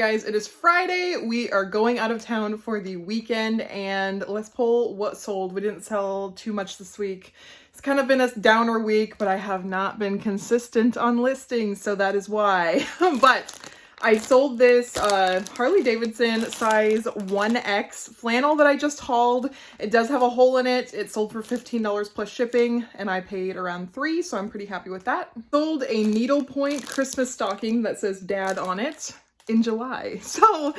Guys, it is Friday. We are going out of town for the weekend, and let's pull what sold. We didn't sell too much this week. It's kind of been a downer week, but I have not been consistent on listings, so that is why. But I sold this Harley Davidson size 1X flannel that I just hauled. It does have a hole in it. It sold for $15 plus shipping, and I paid around $3, so I'm pretty happy with that. Sold a needlepoint Christmas stocking that says Dad on it in July. So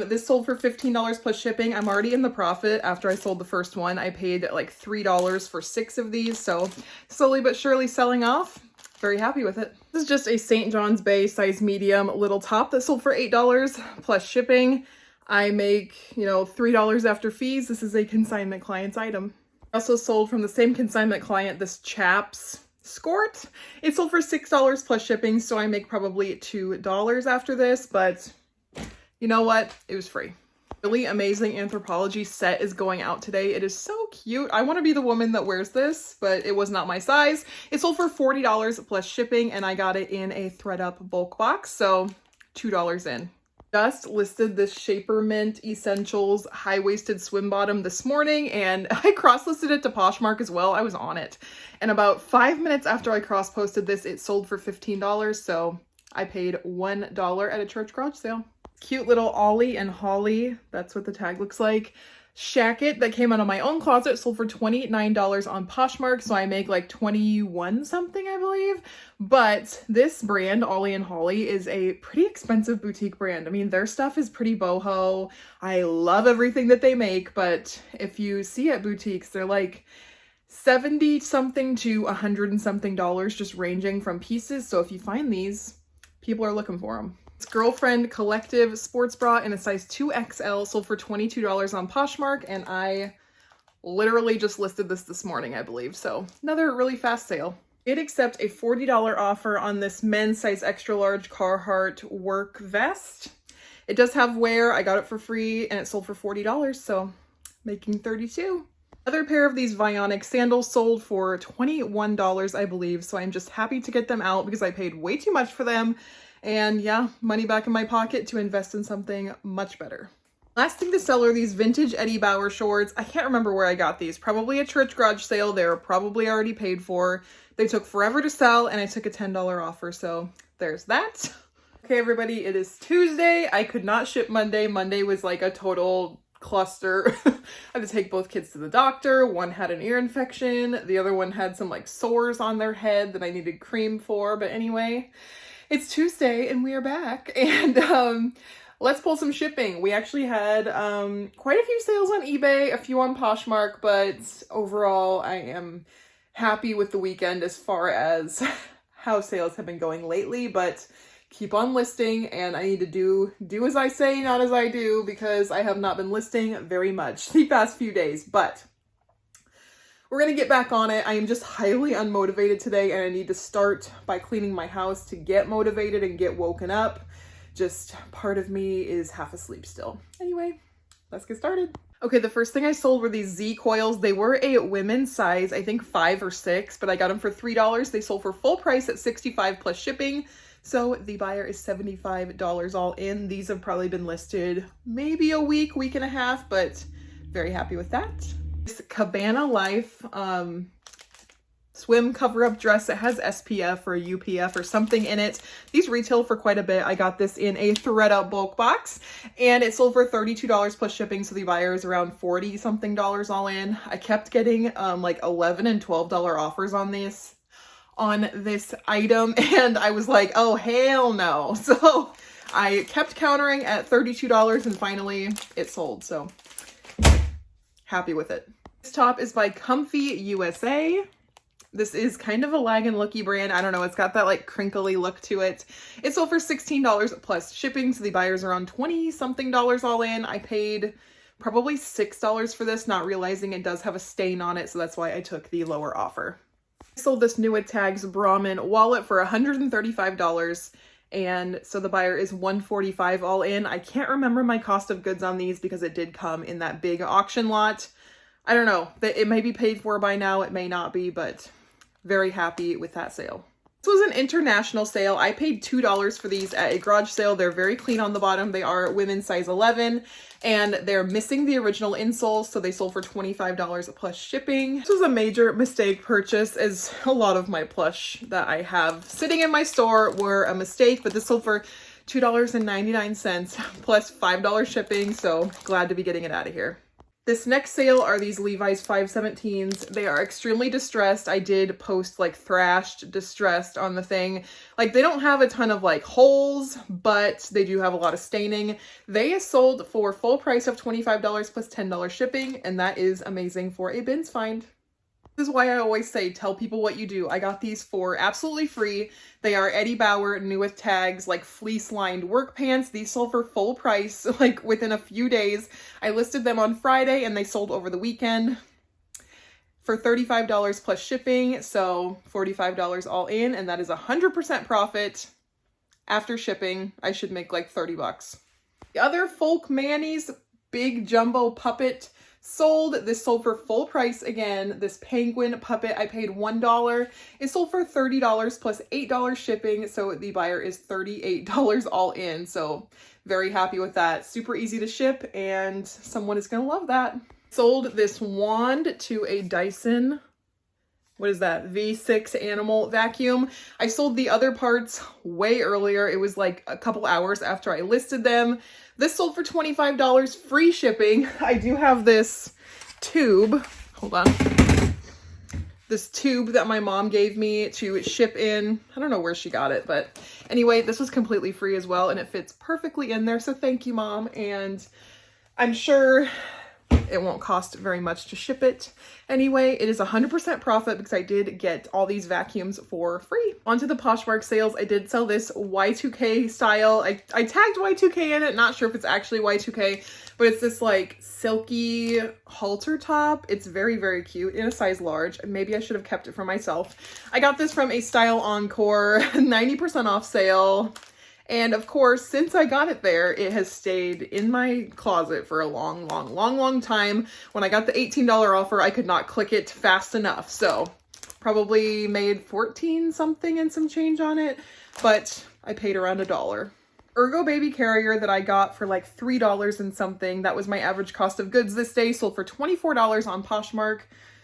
this sold for $15 plus shipping. I'm already in the profit after I sold the first one. I paid like $3 for 6 of these, so slowly but surely selling off. Very happy with it. This is just a St. John's Bay size medium little top that sold for $8 plus shipping. I make, $3 after fees. This is a consignment client's item. I also sold from the same consignment client this Chaps Skort. It sold for $6 plus shipping, so I make probably $2 after this, but you know what? It was free. Really amazing Anthropologie set is going out today. It is so cute. I want to be the woman that wears this, but it was not my size. It sold for $40 plus shipping, and I got it in a thread-up bulk box, so $2 in. Just listed this Shaper Mint Essentials high-waisted swim bottom this morning, and I cross-listed it to Poshmark as well. I was on it. And about 5 minutes after I cross-posted this, it sold for $15, so I paid $1 at a church garage sale. Cute little Ollie and Holly, that's what the tag looks like, shacket that came out of my own closet, sold for $29 on Poshmark, so I make like 21 something, I believe. But this brand, Ollie and Holly, is a pretty expensive boutique brand. I mean, their stuff is pretty boho. I love everything that they make, but if you see at boutiques, they're like 70 something to 100 and something dollars, just ranging from pieces. So if you find these, people are looking for them. Girlfriend Collective sports bra in a size 2XL sold for $22 on Poshmark, and I literally just listed this morning, I believe. So another really fast sale. Did accept a $40 offer on this men's size extra large Carhartt work vest. It does have wear. I got it for free, and it sold for $40, so making $32. Another pair of these Vionic sandals sold for $21, I believe. So I'm just happy to get them out because I paid way too much for them. And yeah, money back in my pocket to invest in something much better. Last thing to sell are these vintage Eddie Bauer shorts. I can't remember where I got these. Probably a church garage sale. They're probably already paid for. They took forever to sell, and I took a $10 offer. So there's that. Okay, everybody, it is Tuesday. I could not ship Monday. Monday was like a total cluster. I had to take both kids to the doctor. One had an ear infection. The other one had some like sores on their head that I needed cream for. But anyway, it's Tuesday and we are back, and let's pull some shipping. We actually had quite a few sales on eBay, a few on Poshmark, but overall I am happy with the weekend as far as how sales have been going lately, but keep on listing, and I need to do as I say, not as I do, because I have not been listing very much the past few days, but we're going to get back on it. I am just highly unmotivated today, and I need to start by cleaning my house to get motivated and get woken up. Just part of me is half asleep still. Anyway, let's get started. Okay, the first thing I sold were these Z coils. They were a women's size, I think 5 or 6, but I got them for $3. They sold for full price at $65 plus shipping. So the buyer is $75 all in. These have probably been listed maybe a week and a half, but very happy with that. This Cabana Life swim cover-up dress. It has SPF or UPF or something in it. These retail for quite a bit. I got this in a thread-up bulk box, and it sold for $32 plus shipping, so the buyer is around 40 something dollars all in. I kept getting like $11 and $12 offers on this item, and I was like, oh hell no. So I kept countering at $32, and finally it sold, so happy with it. This top is by Comfy USA. This is kind of a Lag and Looky brand. I don't know. It's got that like crinkly look to it. It sold for $16 plus shipping, so the buyer's around 20 something dollars all in. I paid probably $6 for this, not realizing it does have a stain on it, so that's why I took the lower offer. I sold this New Tags Brahmin wallet for $135, and so the buyer is $145 all in. I can't remember my cost of goods on these because it did come in that big auction lot. I don't know. It may be paid for by now, it may not be, but very happy with that sale. This was an international sale. I paid $2 for these at a garage sale. They're very clean on the bottom. They are women's size 11 and they're missing the original insoles, so they sold for $25 plus shipping. This was a major mistake purchase, as a lot of my plush that I have sitting in my store were a mistake, but this sold for $2.99 plus $5 shipping, so glad to be getting it out of here. This next sale are these Levi's 517s. They are extremely distressed. I did post like thrashed, distressed on the thing. Like they don't have a ton of like holes, but they do have a lot of staining. They sold for full price of $25 plus $10 shipping, and that is amazing for a bins find. This is why I always say, tell people what you do. I got these for absolutely free. They are Eddie Bauer new with tags, like fleece lined work pants. These sold for full price, like within a few days. I listed them on Friday and they sold over the weekend for $35 plus shipping. So $45 all in, and that is 100% profit. After shipping, I should make like 30 bucks. The other Folk Manny's big jumbo puppet sold. This sold for full price again. This penguin puppet, I paid $1. It sold for $30 plus $8 shipping. So the buyer is $38 all in. So very happy with that. Super easy to ship and someone is going to love that. Sold this wand to a Dyson. What is that? V6 animal vacuum. I sold the other parts way earlier. It was like a couple hours after I listed them. This sold for $25 free shipping. I do have this tube. Hold on. This tube that my mom gave me to ship in. I don't know where she got it, but anyway, this was completely free as well, and it fits perfectly in there. So thank you, Mom. And I'm sure it won't cost very much to ship it. Anyway, it is 100% profit because I did get all these vacuums for free. Onto the Poshmark sales. I did sell this Y2K style. I tagged Y2K in it. Not sure if it's actually Y2K, but it's this like silky halter top. It's very, very cute in a size large. Maybe I should have kept it for myself. I got this from a Style Encore 90% off sale. And of course, since I got it there, it has stayed in my closet for a long time. When I got the $18 offer, I could not click it fast enough. So probably made 14 something and some change on it, but I paid around $1. Ergo baby carrier that I got for like $3 and something. That was my average cost of goods this day. Sold for $24 on Poshmark.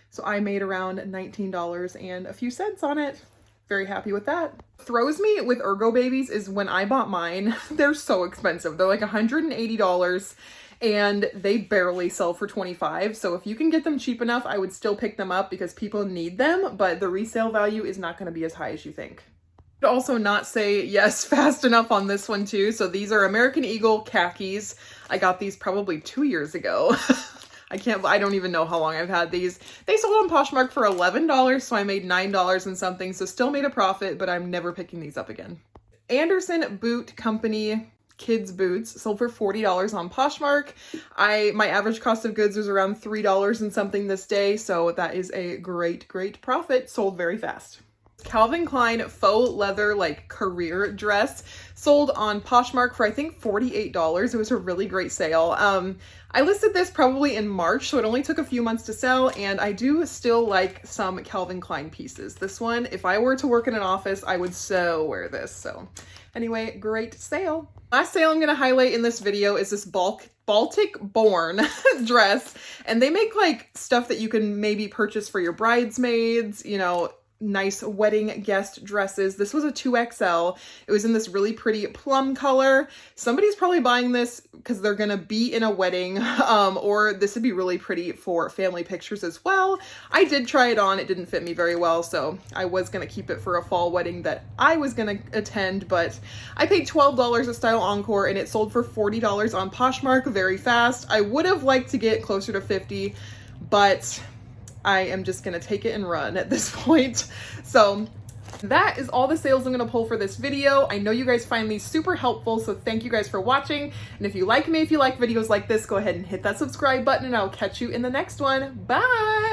So I made around $19 and a few cents on it. Very happy with that. Throws me with Ergo babies is when I bought mine, they're so expensive. They're like $180 and they barely sell for $25. So if you can get them cheap enough, I would still pick them up because people need them, but the resale value is not going to be as high as you think. I'd also not say yes fast enough on this one too. So these are American Eagle khakis. I got these probably 2 years ago. I don't even know how long I've had these. They sold on Poshmark for $11, so I made $9 and something, so still made a profit, but I'm never picking these up again. Anderson Boot Company kids boots sold for $40 on Poshmark. My average cost of goods was around $3 and something this day, so that is a great profit. Sold very fast. Calvin Klein faux leather like career dress sold on Poshmark for I think $48. It was a really great sale. I listed this probably in March, so it only took a few months to sell, and I do still like some Calvin Klein pieces. This one, if I were to work in an office, I would so wear this. So anyway, great sale. Last sale I'm going to highlight in this video is this Baltic Born dress, and they make like stuff that you can maybe purchase for your bridesmaids, you know, nice wedding guest dresses. This was a 2XL. It was in this really pretty plum color. Somebody's probably buying this because they're gonna be in a wedding, or this would be really pretty for family pictures as well. I did try it on. It didn't fit me very well, so I was gonna keep it for a fall wedding that I was gonna attend, but I paid $12 at Style Encore and it sold for $40 on Poshmark very fast. I would have liked to get closer to $50, but I am just going to take it and run at this point. So that is all the sales I'm going to pull for this video. I know you guys find these super helpful, so thank you guys for watching. And if you like me, if you like videos like this, go ahead and hit that subscribe button and I'll catch you in the next one. Bye!